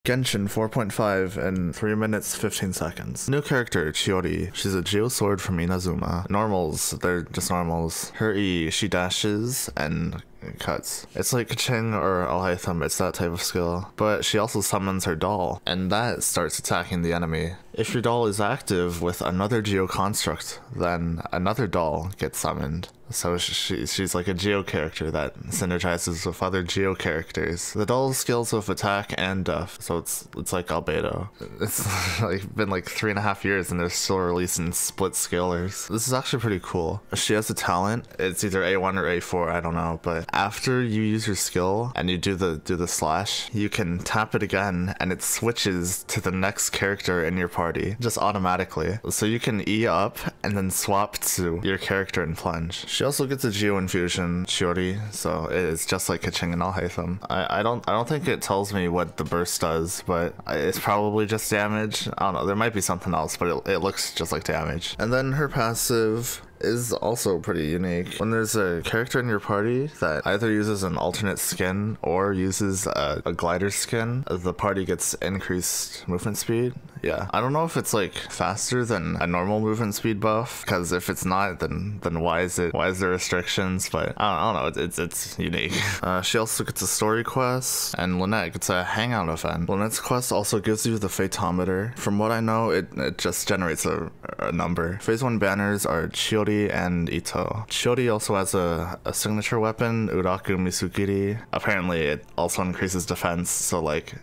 Genshin 4.5 in 3 minutes 15 seconds. New character, Chiori. She's a Geo Sword from Inazuma. Normals, they're just normals. Her E, she dashes and cuts. It's like Kaching or Alhaitham, it's that type of skill. But she also summons her doll, and that starts attacking the enemy. If your doll is active with another Geo construct, then another doll gets summoned. So she's like a Geo character that synergizes with other Geo characters. The doll's skills with attack and death, so it's like Albedo. It's like been like 3.5 years and they're still releasing split scalers. This is actually pretty cool. She has a talent. It's either A1 or A4, I don't know, but after you use your skill and you do the slash, you can tap it again and it switches to the next character in your party just automatically. So you can E up and then swap to your character and plunge. She also gets a Geo Infusion, Chiori, so it's just like Kaching and Alhaitham. I don't think it tells me what the burst does, but it's probably just damage. I don't know, there might be something else, but it looks just like damage. And then her passive is also pretty unique. When there's a character in your party that either uses an alternate skin or uses a glider skin, the party gets increased movement speed. Yeah, I don't know if it's like faster than a normal movement speed buff, because if it's not, then why is there restrictions? But I don't know, it's unique. She also gets a story quest, and Lynette gets a hangout event. Lynette's quest also gives you the Fatometer. From what I know, it just generates a number. Phase 1 banners are Chiori and Ito. Chiori also has a signature weapon, Uraku Misukiri. Apparently it also increases defense, so like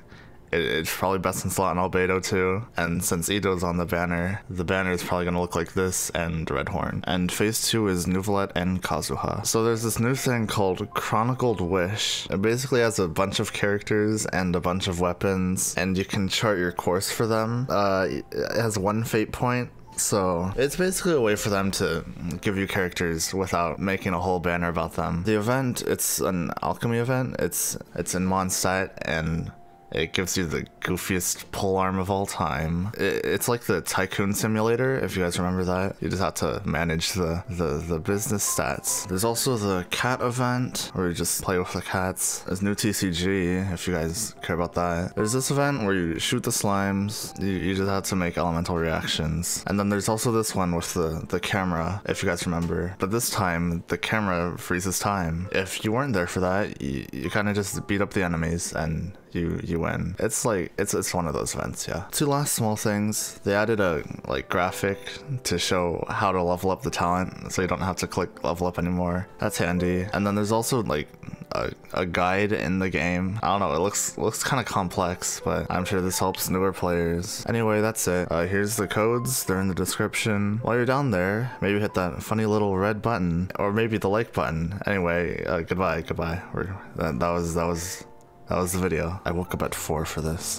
it's probably best in slot in Albedo too. And since Ito's on the banner is probably gonna look like this and Red Horn. And phase 2 is Nuvolet and Kazuha. So there's this new thing called Chronicled Wish. It basically has a bunch of characters and a bunch of weapons, and you can chart your course for them. It has 1 fate point. So it's basically a way for them to give you characters without making a whole banner about them. The event, it's an alchemy event. It's in Mondstadt, and it gives you the goofiest polearm of all time. It's like the Tycoon Simulator, if you guys remember that. You just have to manage the business stats. There's also the cat event, where you just play with the cats. There's new TCG, if you guys care about that. There's this event where you shoot the slimes. You just have to make elemental reactions. And then there's also this one with the camera, if you guys remember. But this time, the camera freezes time. If you weren't there for that, you kind of just beat up the enemies and you win. It's like it's one of those events, yeah. 2 last small things. They added a like graphic to show how to level up the talent, so you don't have to click level up anymore. That's handy. And then there's also like a guide in the game. I don't know, it looks kind of complex, but I'm sure this helps newer players. Anyway, that's it. Here's the codes, they're in the description. While you're down there, maybe hit that funny little red button, or maybe the like button. Anyway, goodbye. That was the video. I woke up at 4 for this.